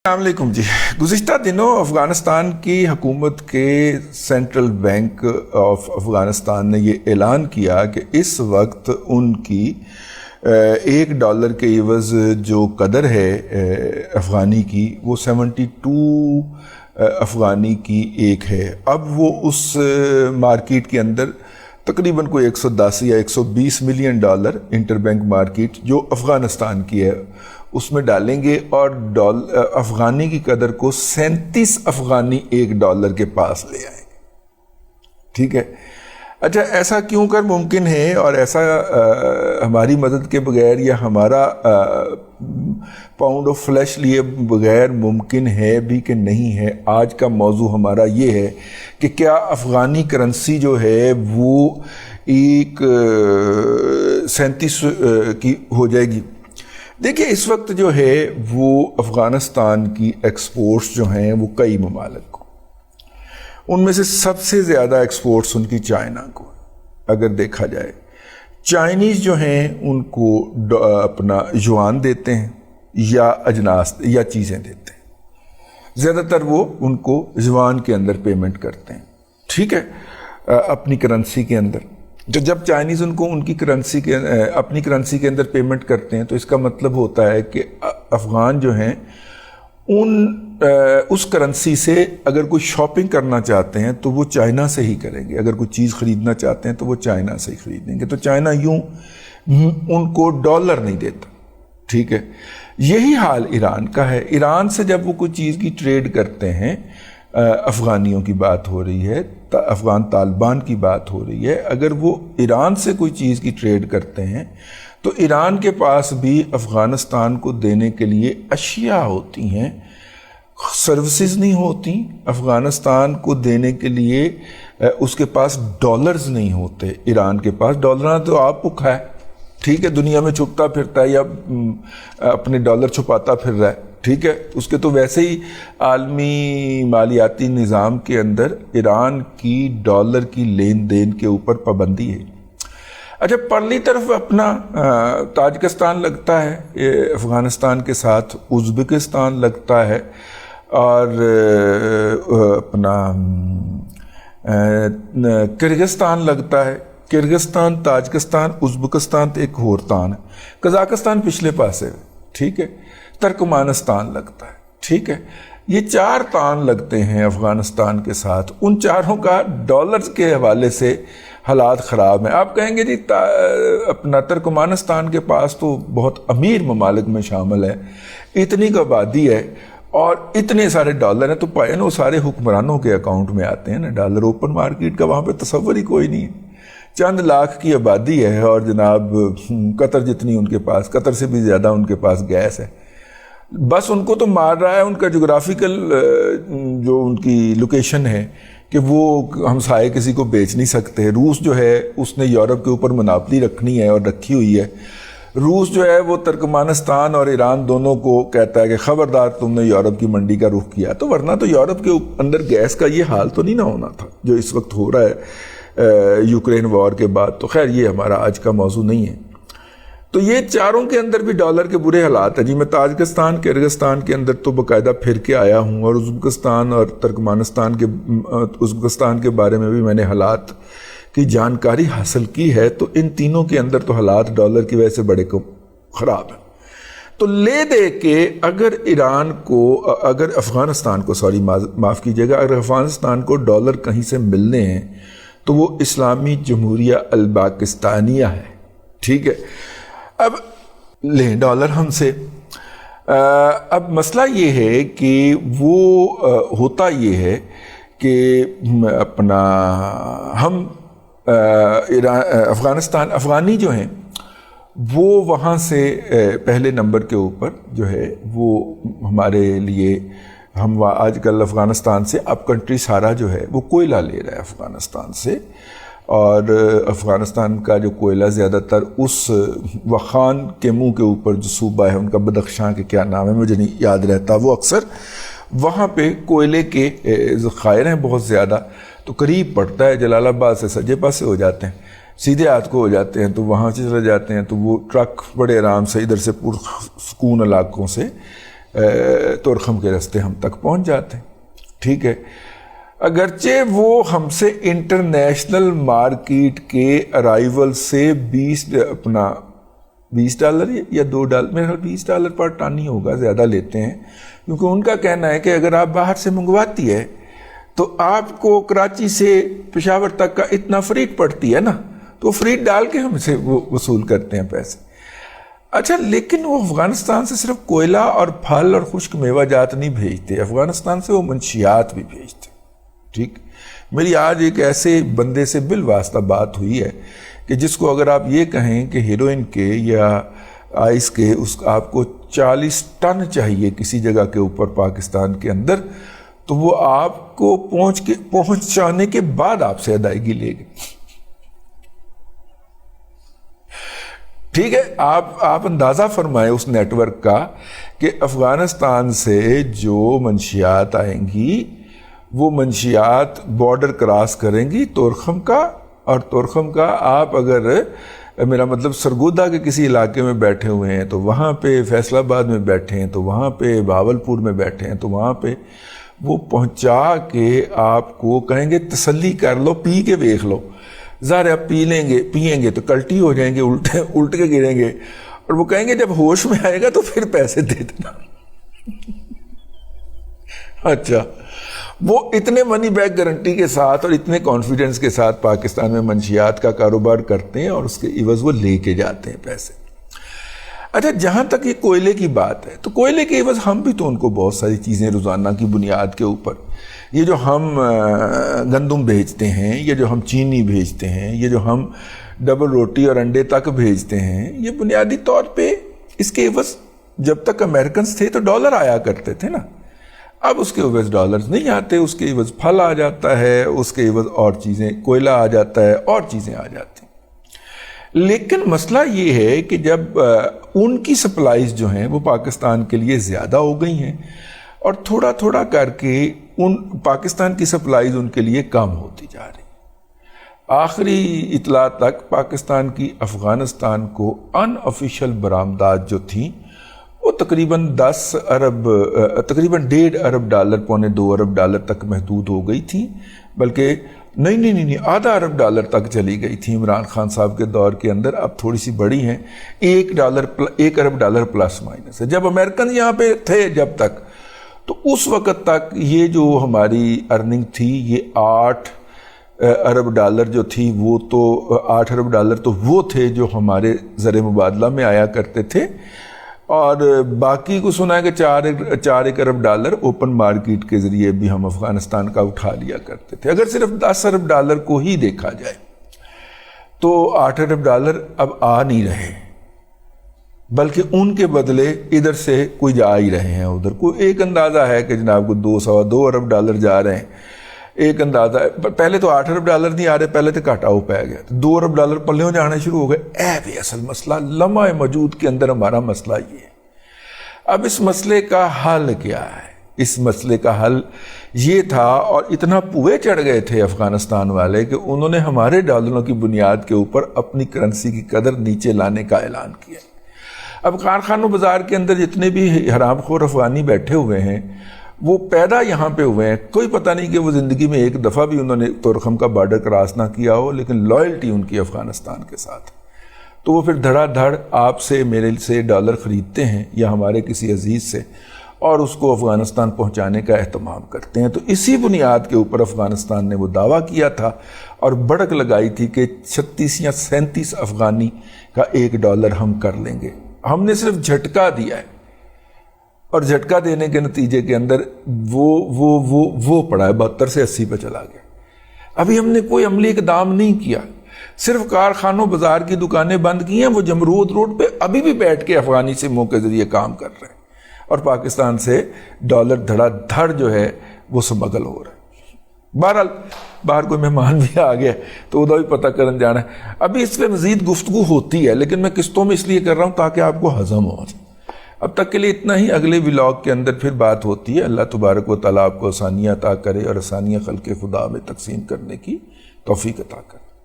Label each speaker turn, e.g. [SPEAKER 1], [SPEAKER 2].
[SPEAKER 1] السلام علیکم جی. گزشتہ دنوں افغانستان کی حکومت کے سینٹرل بینک آف افغانستان نے یہ اعلان کیا کہ اس وقت ان کی $1 کے عوض جو قدر ہے افغانی کی وہ 72 افغانی کی ایک ہے. اب وہ اس مارکیٹ کے اندر تقریباً کوئی 110 یا 120 million dollar interbank market جو افغانستان کی ہے اس میں ڈالیں گے اور افغانی کی قدر کو 37 افغانی $1 کے پاس لے آئیں گے. ٹھیک ہے. اچھا ایسا کیوں کر ممکن ہے اور ایسا ہماری مدد کے بغیر یا ہمارا پاؤنڈ آف فلیش لیے بغیر ممکن ہے بھی کہ نہیں ہے؟ آج کا موضوع ہمارا یہ ہے کہ کیا افغانی کرنسی جو ہے وہ 37 کی ہو جائے گی. دیکھیں اس وقت جو ہے وہ افغانستان کی ایکسپورٹس جو ہیں وہ کئی ممالک کو، ان میں سے سب سے زیادہ ایکسپورٹس ان کی چائنا کو. اگر دیکھا جائے چائنیز جو ہیں ان کو اپنا یوان دیتے ہیں یا اجناس یا چیزیں دیتے ہیں. زیادہ تر وہ ان کو یوان کے اندر پیمنٹ کرتے ہیں. ٹھیک ہے، اپنی کرنسی کے اندر. جب چائنیز ان کو ان کی کرنسی کے اپنی کرنسی کے اندر پیمنٹ کرتے ہیں تو اس کا مطلب ہوتا ہے کہ افغان جو ہیں اس کرنسی سے اگر کوئی شاپنگ کرنا چاہتے ہیں تو وہ چائنا سے ہی کریں گے. اگر کوئی چیز خریدنا چاہتے ہیں تو وہ چائنا سے ہی خریدیں گے. تو چائنا یوں ان کو ڈالر نہیں دیتا. ٹھیک ہے. یہی حال ایران کا ہے. ایران سے جب وہ کوئی چیز کی ٹریڈ کرتے ہیں، افغانیوں کی بات ہو رہی ہے، افغان طالبان کی بات ہو رہی ہے، اگر وہ ایران سے کوئی چیز کی ٹریڈ کرتے ہیں تو ایران کے پاس بھی افغانستان کو دینے کے لیے اشیاء ہوتی ہیں، سروسز نہیں ہوتی. افغانستان کو دینے کے لیے اس کے پاس ڈالرز نہیں ہوتے. ایران کے پاس ڈالر تو آپ کو کھائے. ٹھیک ہے، دنیا میں چھپتا پھرتا ہے یا اپنے ڈالر چھپاتا پھر رہا ہے. ٹھیک ہے، اس کے تو ویسے ہی عالمی مالیاتی نظام کے اندر ایران کی ڈالر کی لین دین کے اوپر پابندی ہے. اچھا پرلی طرف اپنا تاجکستان لگتا ہے افغانستان کے ساتھ، ازبکستان لگتا ہے اور اپنا کرغزستان لگتا ہے. کرغزستان، تاجکستان، ازبکستان تو ایک اور تان ہے. قزاقستان پچھلے پاسے. ٹھیک ہے. ترکمانستان لگتا ہے. ٹھیک ہے. یہ 4 تان لگتے ہیں افغانستان کے ساتھ. ان چاروں کا ڈالرز کے حوالے سے حالات خراب ہیں. آپ کہیں گے جی اپنا ترکمانستان کے پاس تو بہت امیر ممالک میں شامل ہے، اتنی کا آبادی ہے اور اتنے سارے ڈالر ہیں، تو پائے نا وہ سارے حکمرانوں کے اکاؤنٹ میں آتے ہیں نا ڈالر. اوپن مارکیٹ کا وہاں پہ تصور ہی کوئی نہیں ہے. چند لاکھ کی آبادی ہے اور جناب قطر جتنی ان کے پاس، قطر سے بھی زیادہ ان کے پاس گیس ہے. بس ان کو تو مار رہا ہے ان کا جغرافیکل جو ان کی لوکیشن ہے کہ وہ ہمسائے کسی کو بیچ نہیں سکتے. روس جو ہے اس نے یورپ کے اوپر مناپلی رکھنی ہے اور رکھی ہوئی ہے. روس جو ہے وہ ترکمانستان اور ایران دونوں کو کہتا ہے کہ خبردار تم نے یورپ کی منڈی کا رخ کیا. تو ورنہ تو یورپ کے اندر گیس کا یہ حال تو نہیں نہ ہونا تھا جو اس وقت ہو رہا ہے یوکرین وار کے بعد. تو خیر یہ ہمارا آج کا موضوع نہیں ہے. تو یہ چاروں کے اندر بھی ڈالر کے برے حالات ہیں جی. میں تاجکستان، کرغزستان کے اندر تو باقاعدہ پھر کے آیا ہوں اور ازبکستان اور ازبکستان کے بارے میں بھی میں نے حالات کی جانکاری حاصل کی ہے. تو ان تینوں کے اندر تو حالات ڈالر کی وجہ سے بڑے خراب ہیں. تو لے دے کے اگر افغانستان کو معاف کیجیے گا، اگر افغانستان کو ڈالر کہیں سے ملنے ہیں تو وہ اسلامی جمہوریہ الباکستانیہ ہے. ٹھیک ہے. اب لیں ڈالر ہم سے. اب مسئلہ یہ ہے کہ وہ ہوتا یہ ہے کہ اپنا ہم افغانی جو ہیں وہ وہاں سے پہلے نمبر کے اوپر جو ہے وہ ہمارے لیے، ہم آج کل افغانستان سے اپ کنٹری سارا جو ہے وہ کوئلہ لے رہا ہے افغانستان سے. اور افغانستان کا جو کوئلہ زیادہ تر اس وخان کے منہ کے اوپر جو صوبہ ہے ان کا، بدخشاں کے کیا نام ہے مجھے نہیں یاد رہتا، وہ اکثر وہاں پہ کوئلے کے ذخائر ہیں بہت زیادہ. تو قریب پڑتا ہے، جلال آباد سے سجے پاسے ہو جاتے ہیں، سیدھے ہاتھ کو ہو جاتے ہیں. تو وہاں سے چلے جاتے ہیں تو وہ ٹرک بڑے آرام سے ادھر سے پرسکون علاقوں سے تورخم کے راستے ہم تک پہنچ جاتے ہیں. ٹھیک ہے, اگرچہ وہ ہم سے انٹرنیشنل مارکیٹ کے ارائیول سے $20 یا $2 میرے خیال $20 پر ٹن ہی ہوگا, زیادہ لیتے ہیں, کیونکہ ان کا کہنا ہے کہ اگر آپ باہر سے منگواتی ہے تو آپ کو کراچی سے پشاور تک کا اتنا فریٹ پڑتی ہے نا, تو فریٹ ڈال کے ہم سے وہ وصول کرتے ہیں پیسے. اچھا, لیکن وہ افغانستان سے صرف کوئلہ اور پھل اور خشک میوہ جات نہیں بھیجتے, افغانستان سے وہ منشیات بھی بھیجتے. ٹھیک, میری آج ایک ایسے بندے سے بالواسطہ بات ہوئی ہے کہ جس کو اگر آپ یہ کہیں کہ ہیروئن کے یا آئس کے آپ کو 40 ٹن چاہیے کسی جگہ کے اوپر پاکستان کے اندر, تو وہ آپ کو پہنچانے کے بعد آپ سے ادائیگی لے گے. ٹھیک ہے, آپ اندازہ فرمائیں اس نیٹ ورک کا کہ افغانستان سے جو منشیات آئیں گی وہ منشیات بارڈر کراس کریں گی تورخم کا, اور تورخم کا آپ اگر میرا مطلب سرگودا کے کسی علاقے میں بیٹھے ہوئے ہیں تو وہاں پہ, فیصل آباد میں بیٹھے ہیں تو وہاں پہ, بہاولپور میں بیٹھے ہیں تو وہاں پہ وہ پہنچا کے آپ کو کہیں گے تسلی کر لو, پی کے دیکھ لو. ظاہر آپ پئیں گے تو کلٹی ہو جائیں گے, الٹ کے گریں گے, اور وہ کہیں گے جب ہوش میں آئے گا تو پھر پیسے دے دینا. اچھا, وہ اتنے منی بیک گارنٹی کے ساتھ اور اتنے کانفیڈنس کے ساتھ پاکستان میں منشیات کا کاروبار کرتے ہیں اور اس کے عوض وہ لے کے جاتے ہیں پیسے. اچھا, جہاں تک یہ کوئلے کی بات ہے تو کوئلے کے عوض ہم بھی تو ان کو بہت ساری چیزیں روزانہ کی بنیاد کے اوپر, یہ جو ہم گندم بھیجتے ہیں, یہ جو ہم چینی بھیجتے ہیں, یہ جو ہم ڈبل روٹی اور انڈے تک بھیجتے ہیں, یہ بنیادی طور پہ اس کے عوض جب تک امریکنز تھے تو ڈالر آیا کرتے تھے نا. اب اس کے عوض ڈالرز نہیں آتے, اس کے عوض پھل آ جاتا ہے, اس کے عوض اور چیزیں, کوئلہ آ جاتا ہے, اور چیزیں آ جاتی ہیں. لیکن مسئلہ یہ ہے کہ جب ان کی سپلائیز جو ہیں وہ پاکستان کے لیے زیادہ ہو گئی ہیں اور تھوڑا تھوڑا کر کے ان پاکستان کی سپلائیز ان کے لیے کم ہوتی جا رہی. آخری اطلاع تک پاکستان کی افغانستان کو ان آفیشیل برآمدات جو تھیں وہ تقریباً $1.5 ارب, $2 ارب تک محدود ہو گئی تھی, بلکہ نہیں $0.5 ارب تک چلی گئی تھی عمران خان صاحب کے دور کے اندر. اب تھوڑی سی بڑی ہیں, $1 ارب پلس مائنس ہے. جب امریکن یہاں پہ تھے جب تک, تو اس وقت تک یہ جو ہماری ارننگ تھی یہ $8 ارب جو تھی, وہ تو $8 ارب تو وہ تھے جو ہمارے زر مبادلہ میں آیا کرتے تھے, اور باقی کو سنا ہے کہ $4 ارب اوپن مارکیٹ کے ذریعے بھی ہم افغانستان کا اٹھا لیا کرتے تھے. اگر صرف $10 ارب کو ہی دیکھا جائے تو $8 ارب اب آ نہیں رہے, بلکہ ان کے بدلے ادھر سے کوئی جا ہی رہے ہیں ادھر. کوئی ایک اندازہ ہے کہ جناب کو $2 ارب جا رہے ہیں, ایک اندازہ ہے. پہلے تو $8 ارب نہیں آ رہے, پہلے تو گھاٹا ہو پہ گیا, $2 ارب پلےوں جانا شروع ہو گئے. بھی اصل مسئلہ لمحہ موجود کے اندر ہمارا مسئلہ یہ ہے. اب اس مسئلے کا حل کیا ہے؟ اس مسئلے کا حل یہ تھا, اور اتنا پوئے چڑھ گئے تھے افغانستان والے کہ انہوں نے ہمارے ڈالروں کی بنیاد کے اوپر اپنی کرنسی کی قدر نیچے لانے کا اعلان کیا. اب کارخانوں بازار کے اندر جتنے بھی حرام خور افغانی بیٹھے ہوئے ہیں وہ پیدا یہاں پہ ہوئے ہیں. کوئی پتہ نہیں کہ وہ زندگی میں ایک دفعہ بھی انہوں نے تورخم کا بارڈر کراس نہ کیا ہو, لیکن لائلٹی ان کی افغانستان کے ساتھ. تو وہ پھر دھڑا دھڑ آپ سے, میرے سے ڈالر خریدتے ہیں یا ہمارے کسی عزیز سے, اور اس کو افغانستان پہنچانے کا اہتمام کرتے ہیں. تو اسی بنیاد کے اوپر افغانستان نے وہ دعویٰ کیا تھا اور بڑک لگائی تھی کہ 36 یا 37 افغانی کا $1 ہم کر لیں گے. ہم نے صرف جھٹکا دیا ہے, اور جھٹکا دینے کے نتیجے کے اندر وہ پڑا ہے 72 سے 80 پہ چلا گیا. ابھی ہم نے کوئی عملی اقدام نہیں کیا, صرف کارخانوں بازار کی دکانیں بند کی ہیں. وہ جمرود روڈ پہ ابھی بھی بیٹھ کے افغانی سموں کے ذریعے کام کر رہے ہیں, اور پاکستان سے ڈالر دھڑا دھڑ جو ہے وہ سمگل ہو رہا ہے. بہرحال باہر کوئی مہمان بھی آ گیا تو ادھر بھی پتہ کرن جانا ہے. ابھی اس پہ مزید گفتگو ہوتی ہے, لیکن میں قسطوں میں اس لیے کر رہا ہوں تاکہ آپ کو ہضم ہو جائے. اب تک کے لیے اتنا ہی, اگلے ولاگ کے اندر پھر بات ہوتی ہے. اللہ تبارک و تعالیٰ آپ کو آسانیاں عطا کرے اور آسانیاں خلق خدا میں تقسیم کرنے کی توفیق عطا کرے.